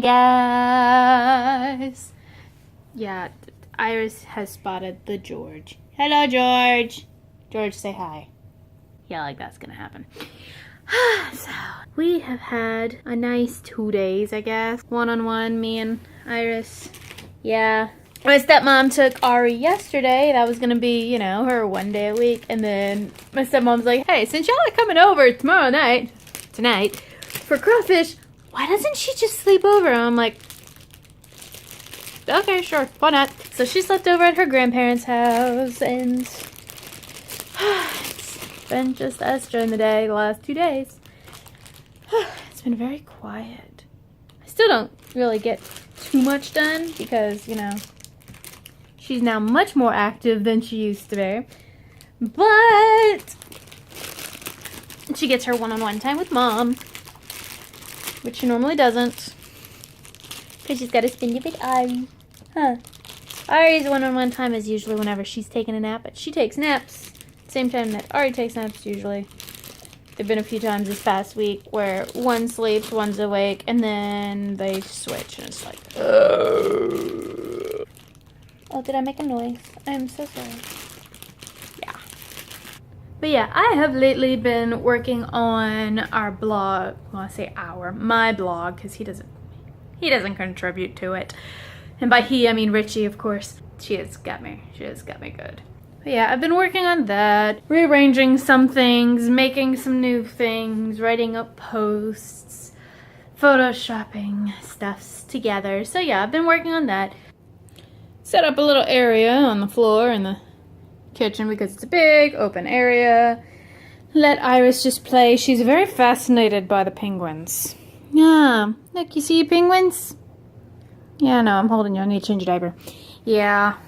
guys. Yeah, Iris has spotted the George. Hello, George. George, say hi. Yeah, like that's gonna happen. So, we have had a nice 2 days, I guess. One-on-one, me and Iris. Yeah. My stepmom took Ari yesterday. That was gonna be, you know, her 1 day a week. And then my stepmom's like, hey, since y'all are coming over tonight, for crawfish, why doesn't she just sleep over? And I'm like, okay, sure, why not? So she slept over at her grandparents' house, and it's been just us during the day the last 2 days. It's been very quiet. I still don't really get too much done because, you know, she's now much more active than she used to be. But she gets her one-on-one time with Mom, which she normally doesn't, because she's got to spend it with Ari. Huh. Ari's one-on-one time is usually whenever she's taking a nap, but she takes naps same time that Ari takes naps usually. There've been a few times this past week where one sleeps, one's awake, and then they switch, and it's like, oh, did I make a noise? I'm so sorry. Yeah. But yeah, I have lately been working on our blog. Well, I say my blog, because he doesn't contribute to it. And by he, I mean Richie, of course. She has got me good. But yeah, I've been working on that, rearranging some things, making some new things, writing up posts, photoshopping stuffs together. So yeah, I've been working on that. Set up a little area on the floor in the kitchen because it's a big open area. Let Iris just play. She's very fascinated by the penguins. Yeah, look, you see penguins? Yeah, no, I'm holding you. I need to change your diaper. Yeah,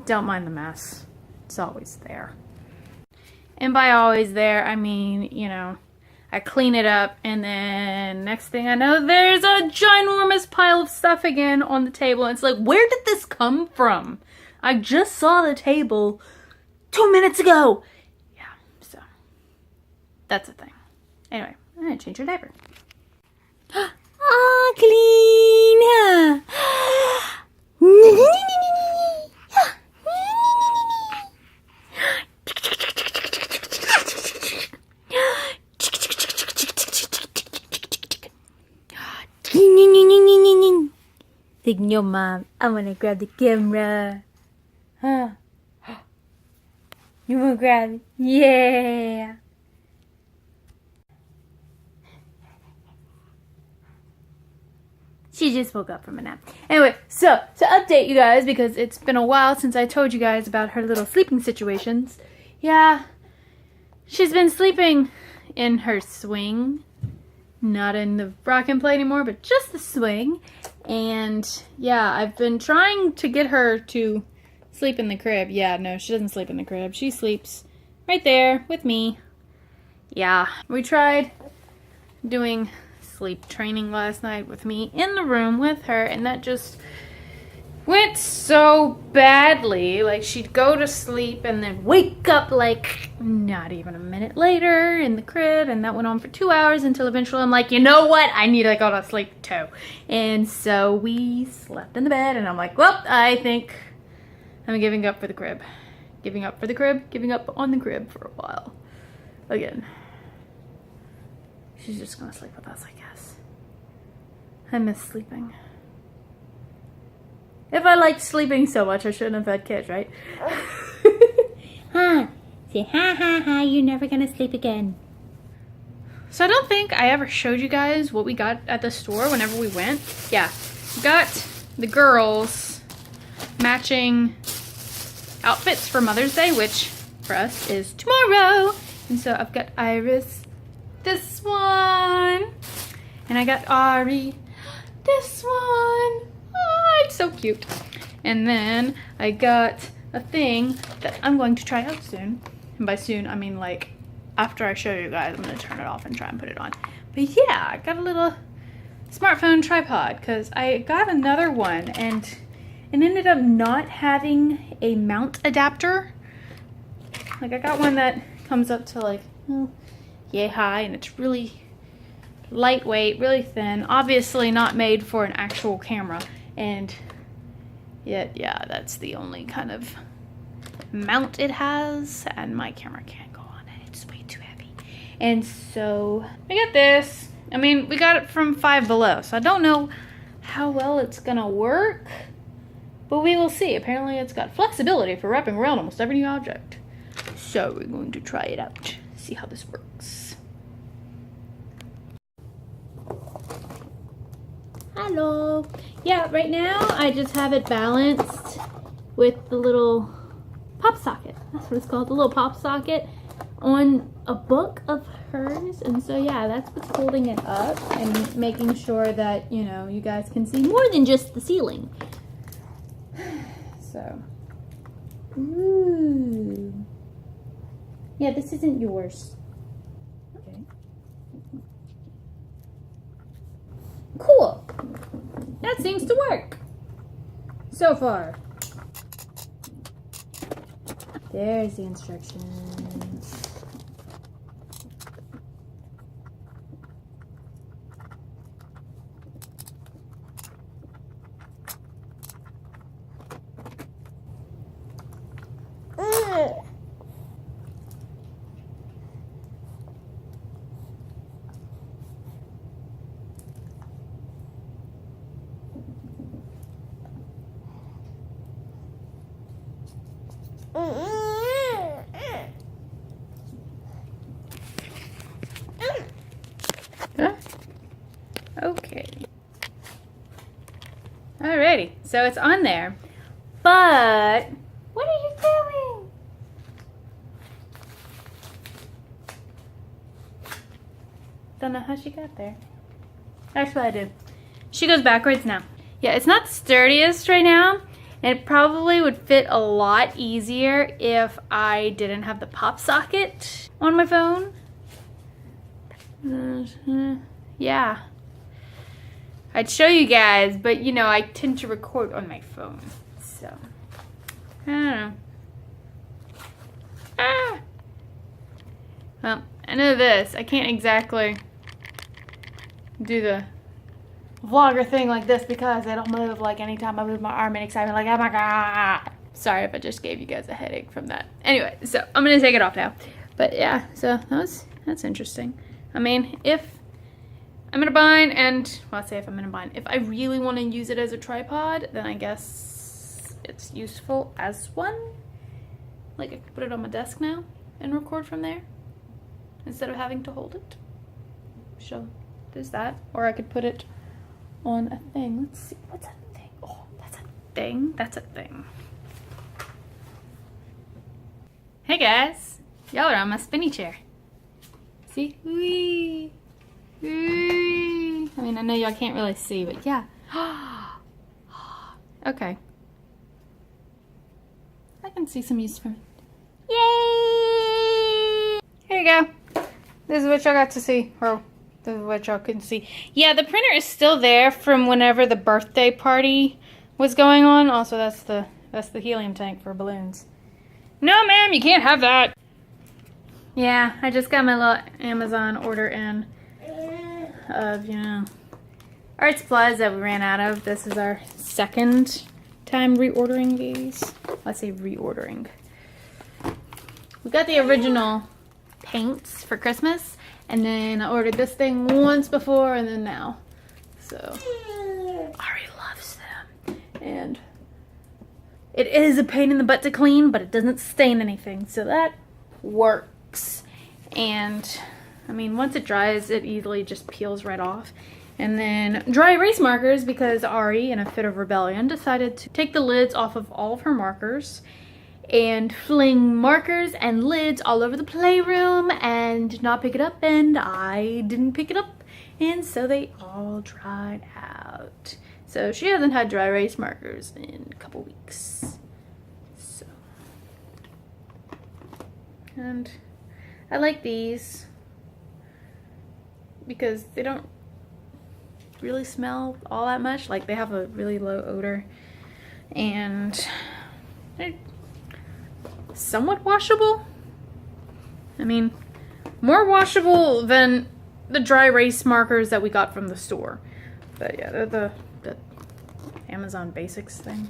don't mind the mess. It's always there. And by always there, I mean, you know, I clean it up, and then next thing I know, there's a ginormous pile of stuff again on the table. It's like, where did this come from? I just saw the table 2 minutes ago. Yeah, so that's a thing. Anyway, I'm gonna change your diaper. Ah, clean. Signal, Mom. I want to grab the camera. Huh? You want to grab it? Yeah. She just woke up from a nap. Anyway, so to update you guys, because it's been a while since I told you guys about her little sleeping situations. Yeah, she's been sleeping in her swing. Not in the rock and play anymore, but just the swing. And yeah, I've been trying to get her to sleep in the crib. Yeah, no, she doesn't sleep in the crib. She sleeps right there with me. Yeah, we tried doing sleep training last night with me in the room with her, and that just went so badly. Like, she'd go to sleep and then wake up like not even a minute later in the crib, and that went on for 2 hours until eventually I'm like, you know what, I need to go to sleep too. And so we slept in the bed, and I'm like, well, I think I'm giving up for the crib. Giving up for the crib, giving up on the crib for a while. Again, she's just gonna sleep with us, I guess. I miss sleeping. If I liked sleeping so much, I shouldn't have had kids, right? Huh. Say ha ha ha, you're never gonna sleep again. So I don't think I ever showed you guys what we got at the store whenever we went. Yeah, we got the girls matching outfits for Mother's Day, which for us is tomorrow. And so I've got Iris this one, and I got Ari this one. Oh, it's so cute. And then I got a thing that I'm going to try out soon. And by soon, I mean like after I show you guys, I'm going to turn it off and try and put it on. But yeah, I got a little smartphone tripod because I got another one and it ended up not having a mount adapter. Like, I got one that comes up to like, well, yay high, and it's really lightweight, really thin, obviously not made for an actual camera, and yet, yeah, that's the only kind of mount it has, and my camera can't go on it. It's way too heavy. And so we got this. I mean, we got it from Five Below, so I don't know how well it's gonna work, but we will see. Apparently it's got flexibility for wrapping around almost every new object. So we're going to try it out, see how this works. Hello. Yeah, right now I just have it balanced with the little pop socket. That's what it's called, the little pop socket on a book of hers. And so yeah, that's what's holding it up and making sure that, you know, you guys can see more than just the ceiling. So, ooh. Yeah, this isn't yours. Okay. Cool. That seems to work. So far. There's the instructions. Okay. Alrighty, so it's on there, but what are you doing? Don't know how she got there. Actually, I do. She goes backwards now. Yeah, it's not the sturdiest right now, and it probably would fit a lot easier if I didn't have the pop socket on my phone. Yeah. I'd show you guys, but you know, I tend to record on my phone, so I don't know. Ah! Well, I know this. I can't exactly do the vlogger thing like this because I don't move like anytime I move my arm in excitement, like, oh my god. Sorry if I just gave you guys a headache from that. Anyway, so I'm gonna take it off now. But yeah, so that's interesting. I mean, if I'm in a bind, and well, I'll say if I'm in a bind, if I really want to use it as a tripod, then I guess it's useful as one. Like, I could put it on my desk now and record from there instead of having to hold it. So there's that. Or I could put it on a thing. Let's see, what's that thing? Oh, that's a thing. That's a thing. Hey guys, y'all are on my spinny chair. See? Whee! Whee! I mean, I know y'all can't really see, but yeah. Okay. I can see some use for it. Yay! Here you go. This is what y'all got to see. Or this is what y'all couldn't see. Yeah, the printer is still there from whenever the birthday party was going on. Also, that's the helium tank for balloons. No, ma'am, you can't have that. Yeah, I just got my little Amazon order in of, you know, art supplies that we ran out of. This is our second time reordering these. Let's say reordering. We got the original paints for Christmas, and then I ordered this thing once before, and then now. So, Ari loves them. And it is a pain in the butt to clean, but it doesn't stain anything, so that works. And I mean, once it dries, it easily just peels right off. And then dry erase markers, because Ari, in a fit of rebellion, decided to take the lids off of all of her markers and fling markers and lids all over the playroom and not pick it up, and I didn't pick it up, and so they all dried out. So she hasn't had dry erase markers in a couple weeks. So, and I like these because they don't really smell all that much. Like, they have a really low odor, and they're somewhat washable. I mean, more washable than the dry erase markers that we got from the store. But yeah, they're the Amazon Basics thing.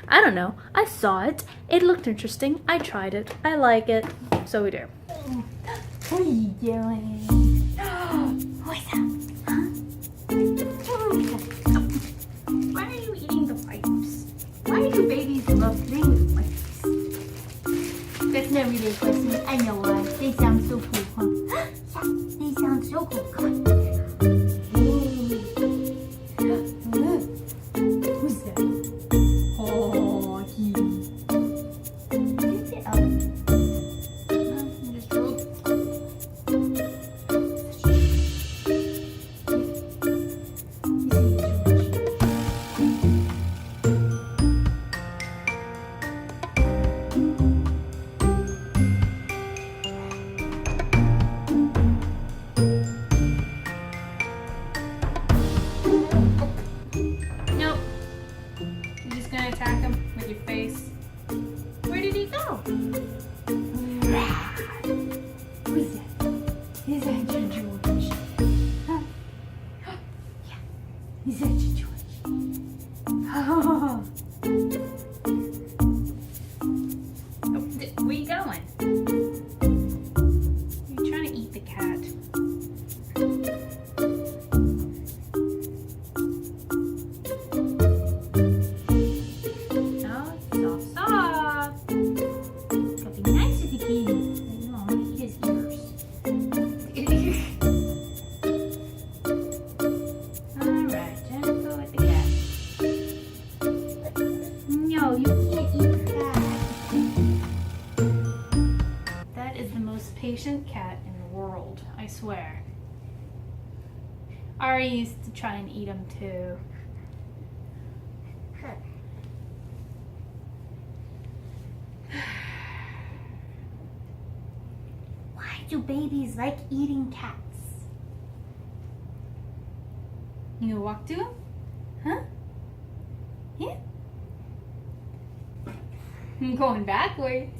I don't know. I saw it. It looked interesting. I tried it. I like it. So we do. What are you doing? What's up? Huh? Why are you eating the wipes? Why do babies love playing with wipes? That's not really a question. I know why. They sound so cool, huh? Yeah, they sound so cool. Come on. Who's that? Oh, he. Is it up? Just roll. Nope. You're just gonna attack him with your face. Where did he go? Who is that? Is that your George? Huh? Yeah. Is that your George? Oh. Where you going? You're trying to eat the cat. Patient cat in the world, I swear. Ari used to try and eat him too. Why do babies like eating cats? You gonna walk to him? Huh? Yeah? I'm going backwards.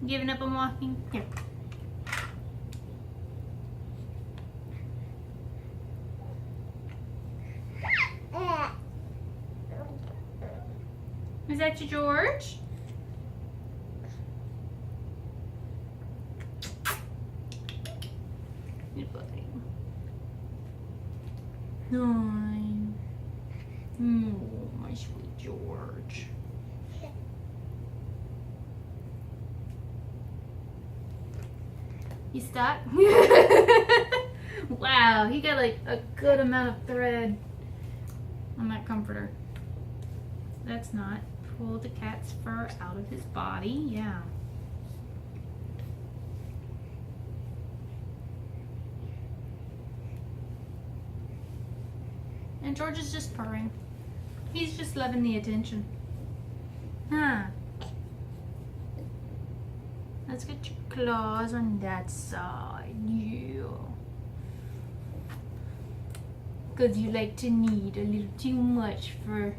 Giving up on walking? Here. Is that your George? Good boy. Nine. Oh, my sweet George. You stuck? Wow, he got like a good amount of thread on that comforter. That's not. Pull the cat's fur out of his body. Yeah. And George is just purring. He's just loving the attention. Huh. Let's get your claws on that side. Yeah. Because you like to need a little too much for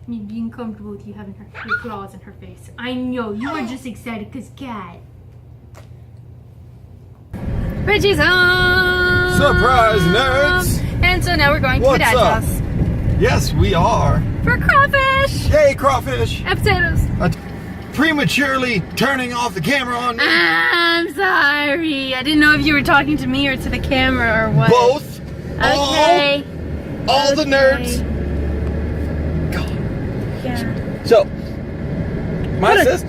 me being comfortable with you having your claws in her face. I know, you are just excited because cat. Reggie's home! Surprise, nerds! And so now we're going to What's my dad's up? house. Yes, we are. For crawfish! Yay, crawfish! And potatoes. Prematurely turning off the camera on me. I'm sorry. I didn't know if you were talking to me or to the camera or what. Both. Okay. All the nerds. God. Yeah. So, my sister.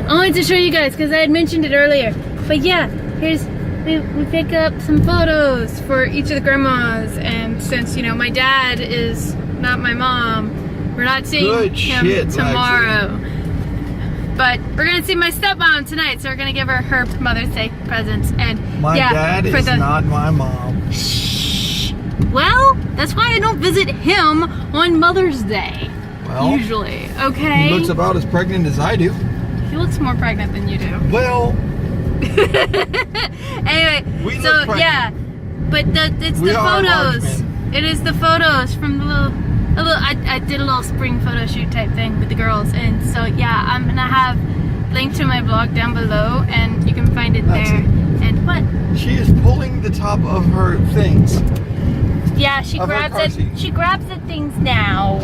I wanted to show you guys because I had mentioned it earlier. But yeah, we pick up some photos for each of the grandmas, and since you know my dad is not my mom, we're not seeing him tomorrow. Actually. But we're gonna see my stepmom tonight, so we're gonna give her Mother's Day presents. And my dad is not my mom. Shh. Well, that's why I don't visit him on Mother's Day. Well, usually, okay. He looks about as pregnant as I do. He looks more pregnant than you do. Well. Anyway, we so look yeah, but it's We the are large photos. men. It is the photos from the little. I did a little spring photo shoot type thing with the girls, and so yeah, I'm gonna have link to my blog down below, and you can find it That's there. it. And what? She is pulling the top of her things. Yeah, she Of her grabs car it. seat. She grabs the things now.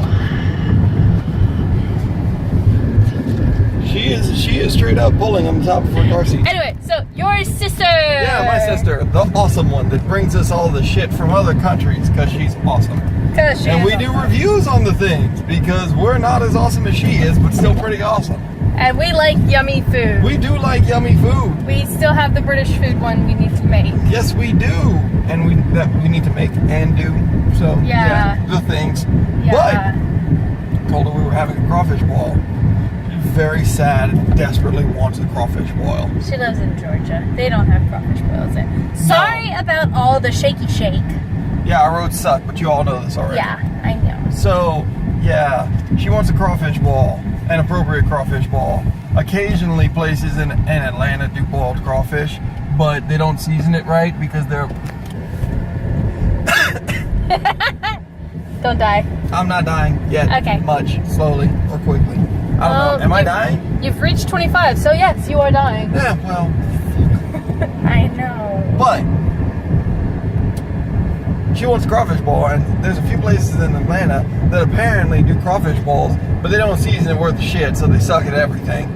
She is straight up pulling on the top of her car seat. Anyway, so your sister. Yeah, my sister, the awesome one that brings us all the shit from other countries because she's awesome. And we do reviews on the things because we're not as awesome as she is, but still pretty awesome. And we like yummy food. We do like yummy food. We still have the British food one we need to make. Yes, we do, and we need to make and do. So Yeah. the things. Yeah. But told her we were having a crawfish boil. She's very sad and desperately wants a crawfish boil. She lives in Georgia. They don't have crawfish boils there. Sorry about all the shaky shake. Yeah, our roads suck, but you all know this already. Yeah, I know. So, yeah, she wants a crawfish ball, an appropriate crawfish ball. Occasionally, places in Atlanta do boiled crawfish, but they don't season it right because they're. Don't die. I'm not dying yet. Okay. Much, slowly or quickly. I don't know. Am I dying? You've reached 25, so yes, you are dying. Yeah, well, I know. but she wants a crawfish ball, and there's a few places in Atlanta that apparently do crawfish balls, but they don't season it worth a shit, so they suck at everything.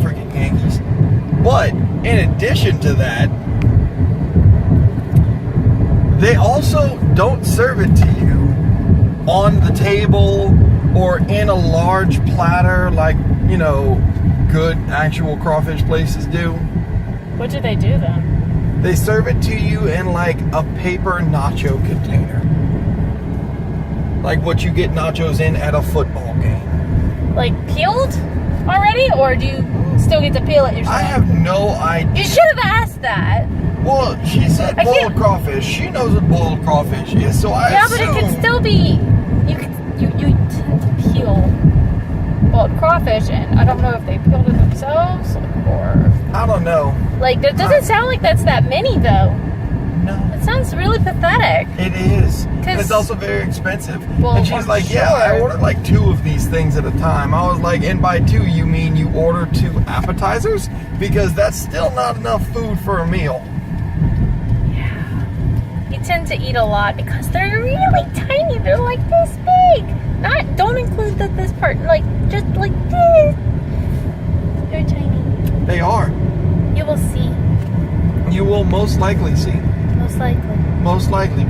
Freaking Yankees. But in addition to that, they also don't serve it to you on the table or in a large platter like, you know, good actual crawfish places do. What do they do then? They serve it to you in like a paper nacho container. Like what you get nachos in at a football game. Like peeled already, or do you still get to peel it yourself? I have no idea. You should have asked that. Well, she said I boiled can't- crawfish. She knows what boiled crawfish is, so I Yeah, assume... but it could still be. You tend to peel boiled crawfish, and I don't know if they peeled it themselves or I don't know. like. That doesn't sound like that's that many though. No. It sounds really pathetic. It is. And 'Cause- it's also very expensive. Well, and she's I'm like, yeah, I sure. ordered like 2 of these things at a time. I was like, and by 2 you mean you order 2 appetizers? Because that's still not enough food for a meal. You tend to eat a lot because they're really tiny. They're like this big. Don't include this part. Like just like this. They're tiny. They are. You will see. You will most likely see. Most likely. Most likely.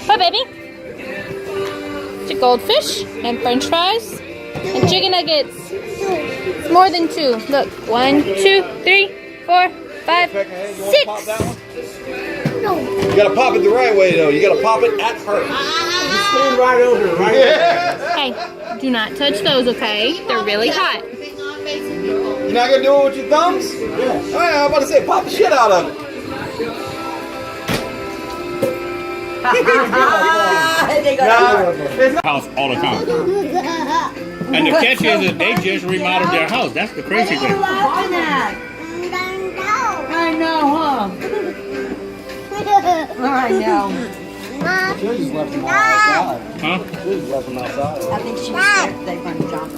Hi, baby. It's a goldfish and French fries and chicken nuggets. It's more than 2. Look, 1, 2, 3, 4, 5, 6. You gotta pop it the right way though. You gotta pop it at her. Stand right over it, right? Hey, do not touch those, okay? They're really hot. You're not gonna do it with your thumbs? Yeah. Alright, I'm about to say, pop the shit out of it. House all the time. And the catch is that they just remodeled their house. That's the crazy thing. laughing at? I know, huh? I know. Should just left them all outside. Huh? Should just left them outside. I think she was scared they run jump.